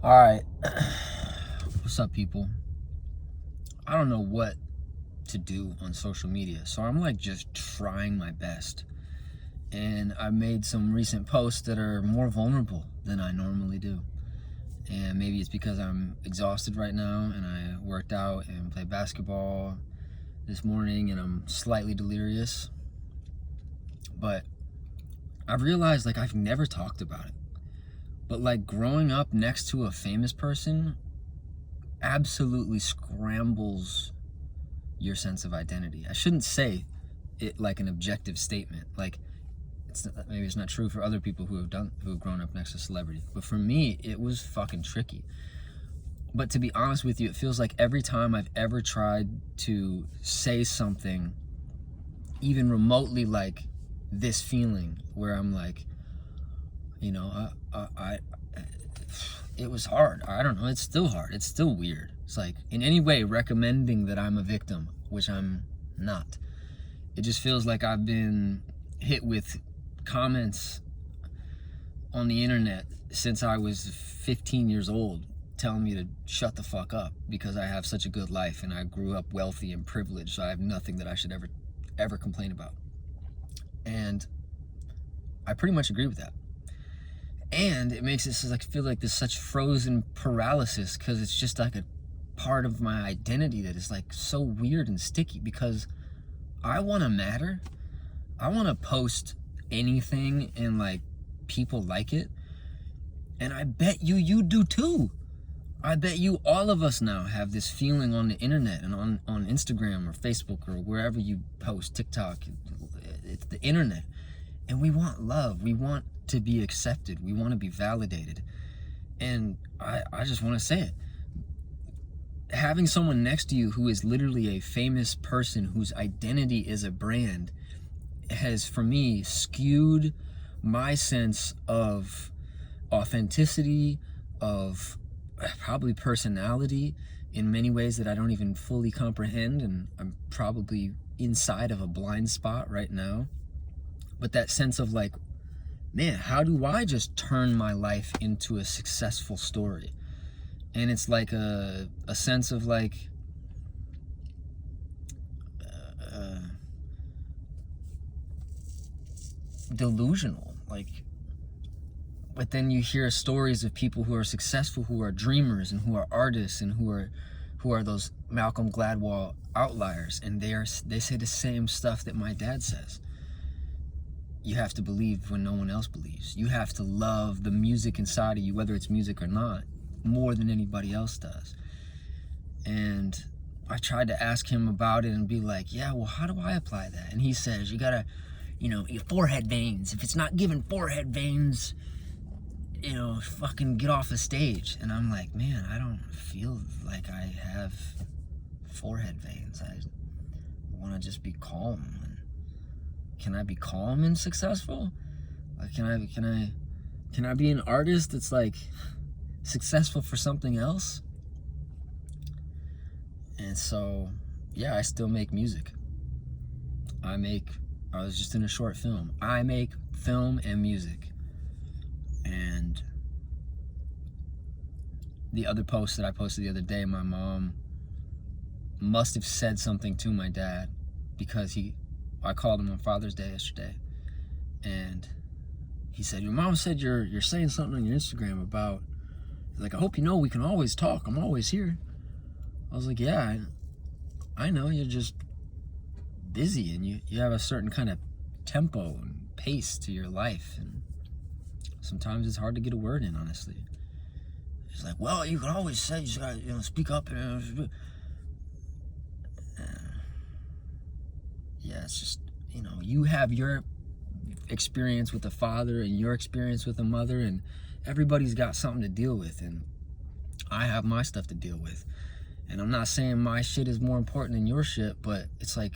Alright, what's up, people? I don't know what to do on social media, so I'm like just trying my best. And I made some recent posts that are more vulnerable than I normally do. And maybe it's because I'm exhausted right now and I worked out and played basketball this morning and I'm slightly delirious. But I've realized like I've never talked about it. But like growing up next to a famous person absolutely scrambles your sense of identity. I shouldn't say it like an objective statement. Like maybe it's not true for other people who have grown up next to celebrity. But for me, it was fucking tricky. But to be honest with you, it feels like every time I've ever tried to say something, even remotely like this feeling where I'm like, you know, it was hard. I don't know. It's still hard. It's still weird. It's like in any way recommending that I'm a victim, which I'm not. It just feels like I've been hit with comments on the internet since I was 15 years old telling me to shut the fuck up because I have such a good life and I grew up wealthy and privileged, so I have nothing that I should ever complain about. And I pretty much agree with that. And it makes it like feel like there's such frozen paralysis because it's just like a part of my identity that is like so weird and sticky because I want to matter. I want to post anything and like people like it. And I bet you do too. I bet you all of us now have this feeling on the internet and on Instagram or Facebook or wherever you post, TikTok. It's the internet. And we want love. We want to be accepted. We want to be validated. And I just want to say it. Having someone next to you who is literally a famous person whose identity is a brand has, for me, skewed my sense of authenticity, of probably personality in many ways that I don't even fully comprehend. And I'm probably inside of a blind spot right now. But that sense of like, man, how do I just turn my life into a successful story? And it's like a sense of like, delusional. Like, but then you hear stories of people who are successful, who are dreamers and who are artists and who are those Malcolm Gladwell outliers. And they say the same stuff that my dad says. You have to believe when no one else believes. You have to love the music inside of you, whether it's music or not, more than anybody else does. And I tried to ask him about it and be like, yeah, well, how do I apply that? And he says, you gotta, your forehead veins. If it's not giving forehead veins, fucking get off the stage. And I'm like, man, I don't feel like I have forehead veins. I want to just be calm. Can I be calm and successful? Like, can I be an artist that's like successful for something else? And so, yeah, I still make music. I was just in a short film. I make film and music. And the other post that I posted the other day, my mom must have said something to my dad because I called him on Father's Day yesterday, and he said, your mom said you're saying something on your Instagram about, like, I hope you know we can always talk. I'm always here. I was like, yeah, I know you're just busy and you have a certain kind of tempo and pace to your life, and sometimes it's hard to get a word in, honestly. He's like, well, you can always say, you just gotta, speak up. Yeah, it's just, you have your experience with a father and your experience with a mother, and everybody's got something to deal with, and I have my stuff to deal with. And I'm not saying my shit is more important than your shit, but it's like,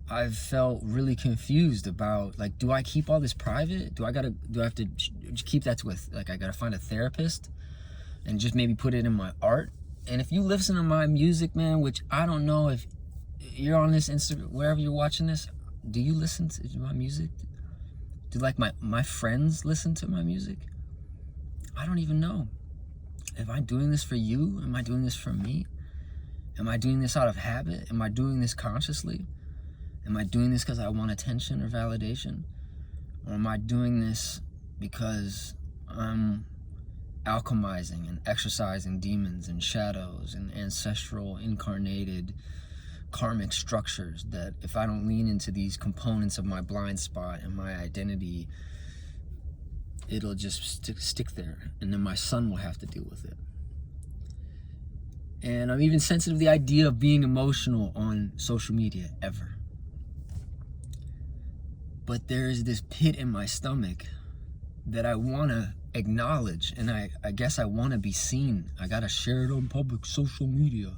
I've felt really confused about, like, do I keep all this private? Do I have to keep that to I gotta find a therapist and just maybe put it in my art? And if you listen to my music, man, which I don't know if you're on this Instagram, wherever you're watching this, do you listen to my music? Do like my friends listen to my music? I don't even know. Am I doing this for you? Am I doing this for me? Am I doing this out of habit? Am I doing this consciously? Am I doing this because I want attention or validation? Or am I doing this because I'm alchemizing and exercising demons and shadows and ancestral incarnated karmic structures that if I don't lean into these components of my blind spot and my identity, it'll just stick there, and then my son will have to deal with it. And I'm even sensitive to the idea of being emotional on social media ever. But there's this pit in my stomach that I want to acknowledge, and I guess I want to be seen. I gotta share it on public social media.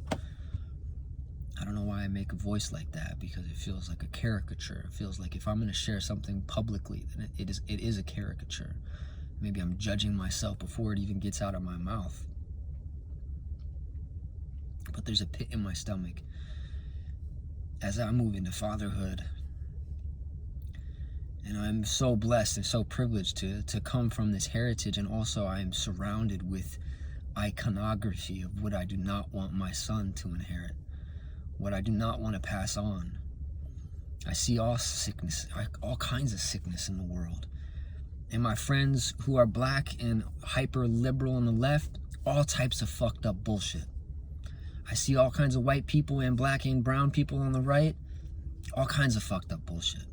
I don't know why I make a voice like that, because it feels like a caricature. It feels like if I'm going to share something publicly, then it is a caricature. Maybe I'm judging myself before it even gets out of my mouth. But there's a pit in my stomach as I move into fatherhood. And I'm so blessed and so privileged to come from this heritage, and also I am surrounded with iconography of what I do not want my son to inherit, what I do not want to pass on. I see all kinds of sickness in the world. And my friends who are black and hyper liberal on the left, all types of fucked up bullshit. I see all kinds of white people and black and brown people on the right, all kinds of fucked up bullshit.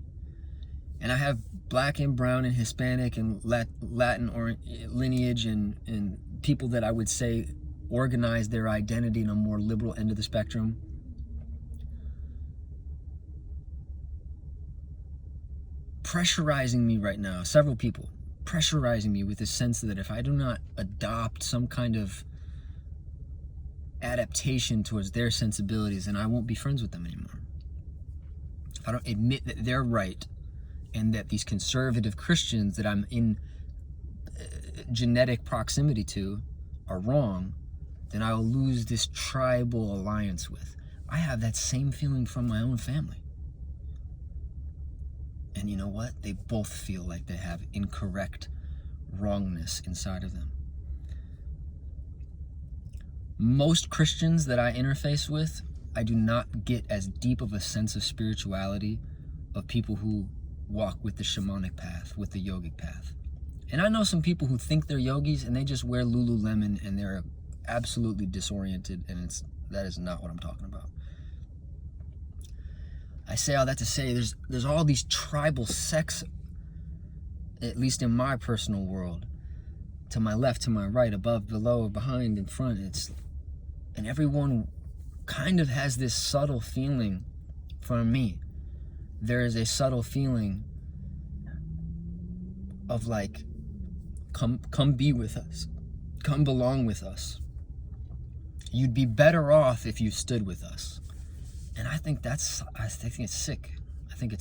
And I have black and brown and Hispanic and Latin or lineage and people that I would say organize their identity in a more liberal end of the spectrum. Pressurizing me right now, several people pressurizing me with the sense that if I do not adopt some kind of adaptation towards their sensibilities, then I won't be friends with them anymore. If I don't admit that they're right and that these conservative Christians that I'm in genetic proximity to are wrong, then I will lose this tribal alliance with. I have that same feeling from my own family. And you know what? They both feel like they have incorrect wrongness inside of them. Most Christians that I interface with, I do not get as deep of a sense of spirituality of people who walk with the shamanic path, with the yogic path. And I know some people who think they're yogis and they just wear Lululemon and they're absolutely disoriented, and that is not what I'm talking about. I say all that to say there's all these tribal sects, at least in my personal world, to my left, to my right, above, below, behind, in front. And everyone kind of has this subtle feeling from me. There is a subtle feeling of like, come be with us, come belong with us. You'd be better off if you stood with us. And I think it's sick. I think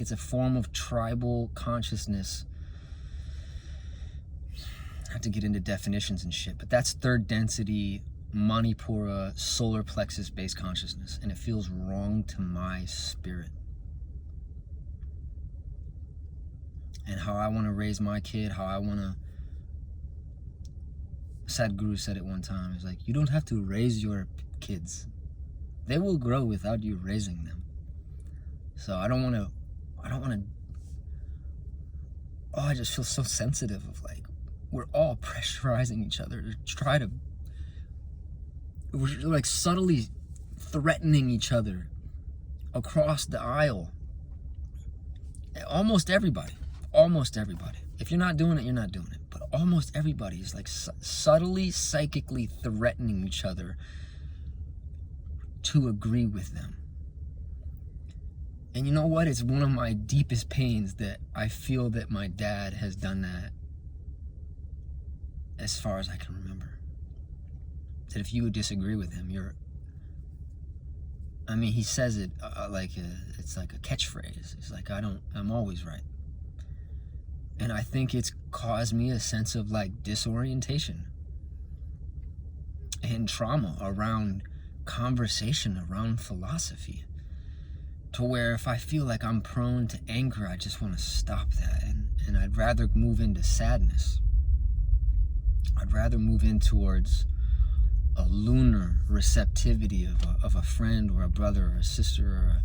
it's a form of tribal consciousness. I have to get into definitions and shit, but that's third density, Manipura, solar plexus based consciousness, and it feels wrong to my spirit. And how I want to raise my kid, how I want to. Sadhguru said it one time. It's like, you don't have to raise your kids. They will grow without you raising them. So I don't want to, oh, I just feel so sensitive of like, we're all pressurizing each other to we're like subtly threatening each other across the aisle. Almost everybody. If you're not doing it, you're not doing it. But almost everybody is like subtly, psychically threatening each other to agree with them. And you know what? It's one of my deepest pains that I feel that my dad has done that as far as I can remember. That if you would disagree with him, he says it it's like a catchphrase. It's like, I'm always right. And I think it's caused me a sense of like disorientation and trauma around conversation, around philosophy, to where if I feel like I'm prone to anger, I just want to stop that, and I'd rather move into sadness. I'd rather move in towards a lunar receptivity of a friend or a brother or a sister or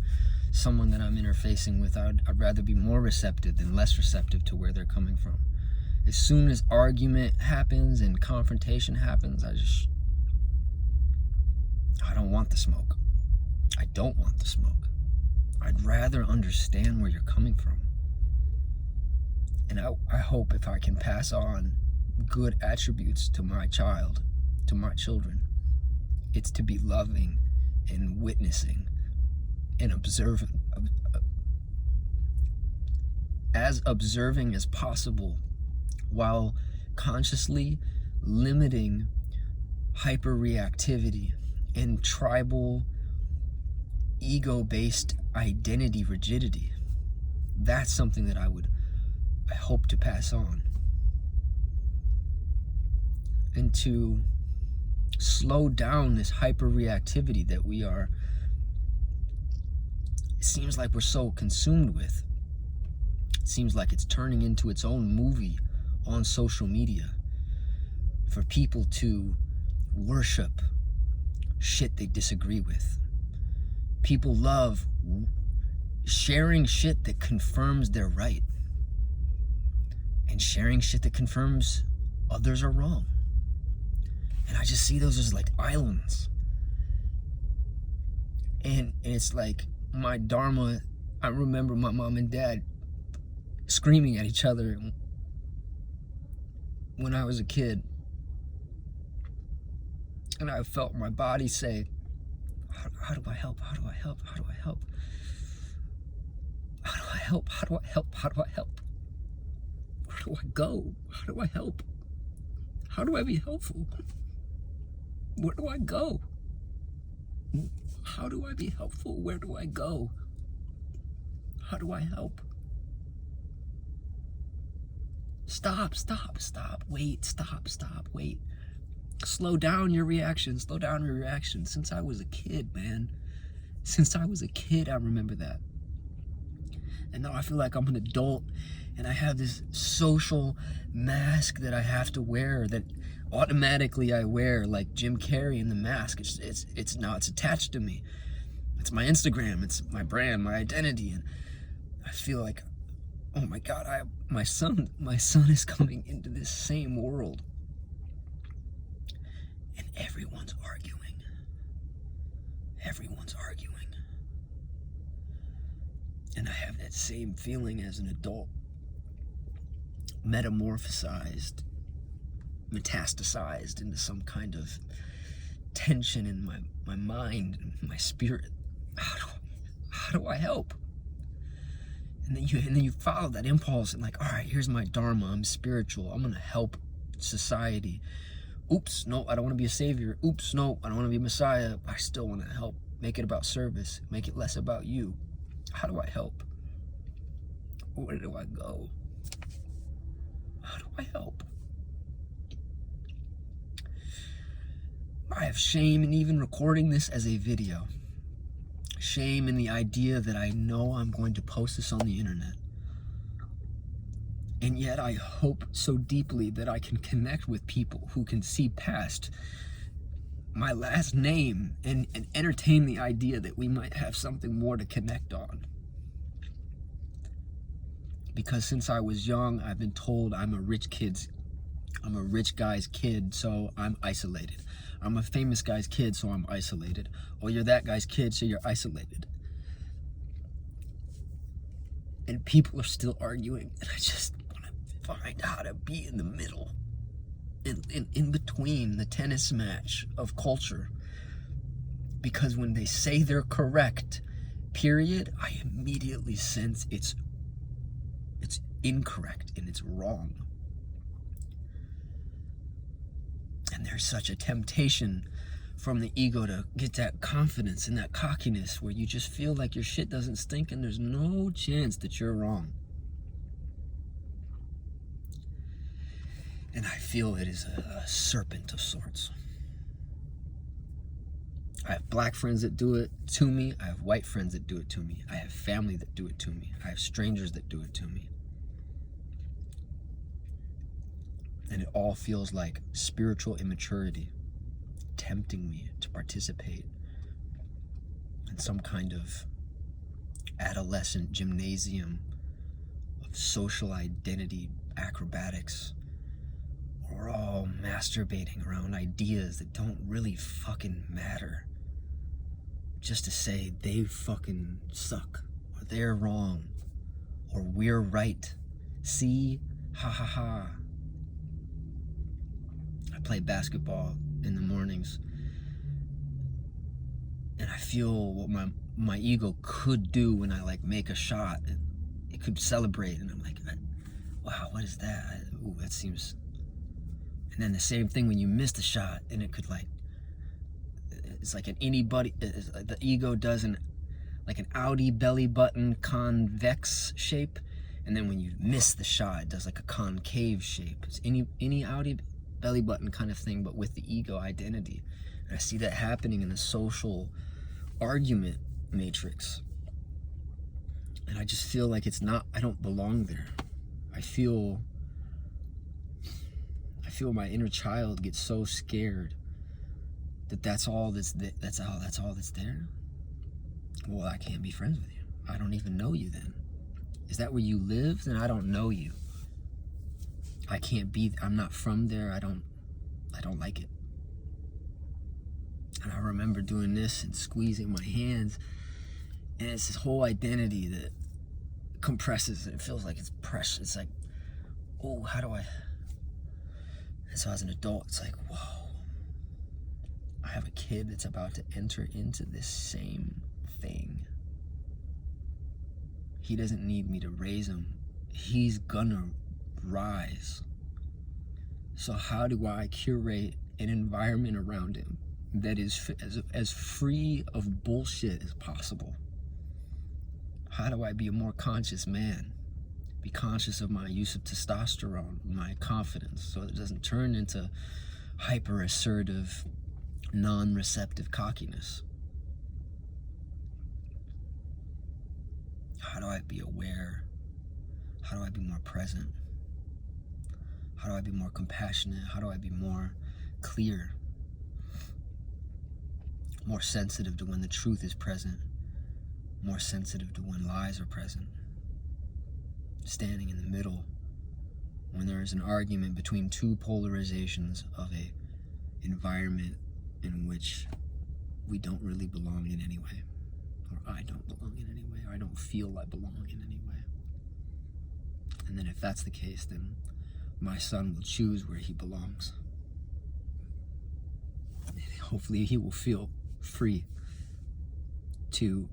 someone that I'm interfacing with. I'd rather be more receptive than less receptive to where they're coming from. As soon as argument happens and confrontation happens, I don't want the smoke. I don't want the smoke. I'd rather understand where you're coming from. And I hope if I can pass on good attributes to my child, to my children, it's to be loving and witnessing and observing, as observing as possible, while consciously limiting hyperreactivity and tribal, ego-based identity rigidity. That's something that I hope to pass on. And to slow down this hyperreactivity that it seems like we're so consumed with. It seems like it's turning into its own movie on social media for people to worship shit they disagree with. People love sharing shit that confirms they're right and sharing shit that confirms others are wrong. And I just see those as like islands. And it's like my dharma. I remember my mom and dad screaming at each other when I was a kid. And I felt my body say, how do I help? How do I help? How do I help? How do I help? How do I help? How do I help? Where do I go? How do I help? How do I be helpful? Where do I go? How do I be helpful? Where do I go? How do I help? Stop, stop, stop, wait, stop, wait. Slow down your reaction, slow down your reaction. Since I was a kid, man. Since I was a kid, I remember that. And now I feel like I'm an adult and I have this social mask that I have to wear, that automatically I wear, like Jim Carrey in The Mask. It's now it's attached to me. It's my Instagram, it's my brand, my identity. And I feel like, oh my God, my son is coming into this same world. And everyone's arguing. Everyone's arguing. And I have that same feeling as an adult, metamorphosized, metastasized into some kind of tension in my mind and my spirit. How do I help? And then you follow that impulse and like, all right, here's my dharma. I'm spiritual. I'm gonna help society. Oops, no, I don't want to be a savior. Oops, no, I don't want to be a messiah. I still want to help. Make it about service. Make it less about you. How do I help? Where do I go? How do I help? I have shame in even recording this as a video. Shame in the idea that I know I'm going to post this on the internet. And yet I hope so deeply that I can connect with people who can see past my last name and entertain the idea that we might have something more to connect on. Because since I was young, I've been told I'm a rich guy's kid, so I'm isolated. I'm a famous guy's kid, so I'm isolated. Or you're that guy's kid, so you're isolated. And people are still arguing, and I just want to find how to be in the middle, in between the tennis match of culture. Because when they say they're correct, period, I immediately sense it's incorrect and it's wrong. And there's such a temptation from the ego to get that confidence and that cockiness where you just feel like your shit doesn't stink and there's no chance that you're wrong. And I feel it is a serpent of sorts. I have black friends that do it to me. I have white friends that do it to me. I have family that do it to me. I have strangers that do it to me. And it all feels like spiritual immaturity tempting me to participate in some kind of adolescent gymnasium of social identity acrobatics. We're all masturbating around ideas that don't really fucking matter, just to say they fucking suck, or they're wrong, or we're right. See? Ha ha ha. I play basketball in the mornings, and I feel what my ego could do when I like make a shot. And it could celebrate, and I'm like, wow, what is that? Ooh, that seems... And then the same thing when you miss the shot, and it could like, it's like an anybody, like the ego does like an outie belly button convex shape, and then when you miss the shot, it does like a concave shape. It's any outie belly button kind of thing, but with the ego identity. And I see that happening in the social argument matrix, and I just feel like I don't belong there. I feel my inner child get so scared that's all that's there. Well, I can't be friends with you. I don't even know you then. Is that where you live? Then I don't know you. I'm not from there. I don't like it. And I remember doing this and squeezing my hands, and it's this whole identity that compresses, and it feels like it's pressure. It's like, oh, how do I... And so as an adult, it's like, whoa, I have a kid that's about to enter into this same thing. He doesn't need me to raise him. He's gonna rise. So how do I curate an environment around him that is as free of bullshit as possible? How do I be a more conscious man? Be conscious of my use of testosterone, my confidence, so it doesn't turn into hyper-assertive, non-receptive cockiness. How do I be aware? How do I be more present? How do I be more compassionate? How do I be more clear? More sensitive to when the truth is present. More sensitive to when lies are present. Standing in the middle when there is an argument between two polarizations of a environment in which we don't really belong in any way, or I don't belong in any way, or I don't feel I belong in any way. And then if that's the case, then my son will choose where he belongs. And hopefully he will feel free to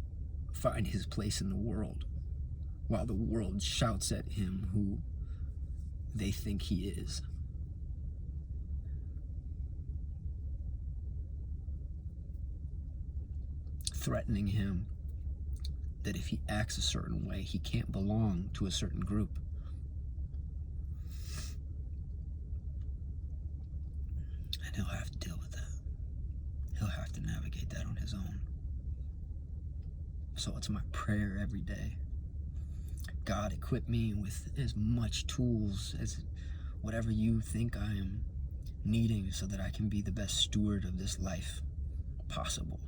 find his place in the world, while the world shouts at him who they think he is. Threatening him that if he acts a certain way, he can't belong to a certain group. And he'll have to deal with that. He'll have to navigate that on his own. So it's my prayer every day. God, equip me with as much tools as whatever you think I am needing, so that I can be the best steward of this life possible.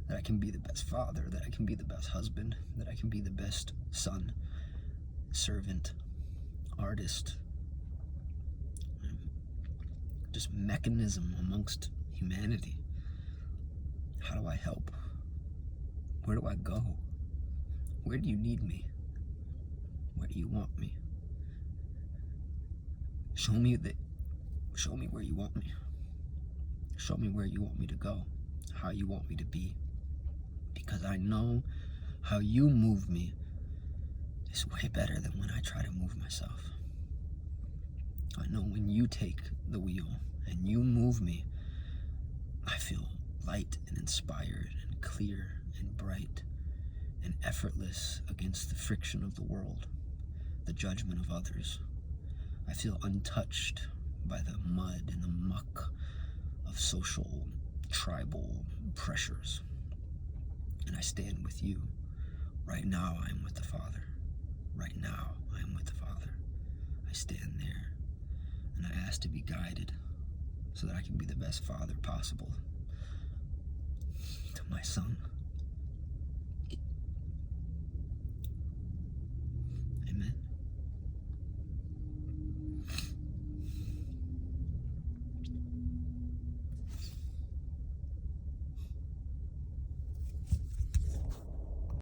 That I can be the best father, that I can be the best husband, that I can be the best son, servant, artist, just mechanism amongst humanity. How do I help? Where do I go? Where do you need me? Where do you want me? Show me where you want me. Show me where you want me to go, how you want me to be. Because I know how you move me is way better than when I try to move myself. I know when you take the wheel and you move me, I feel light and inspired and clear and bright and effortless against the friction of the world, the judgment of others. I feel untouched by the mud and the muck of social, tribal pressures. And I stand with you. Right now I am with the Father. Right now I am with the Father. I stand there and I has to be guided so that I can be the best father possible to my son.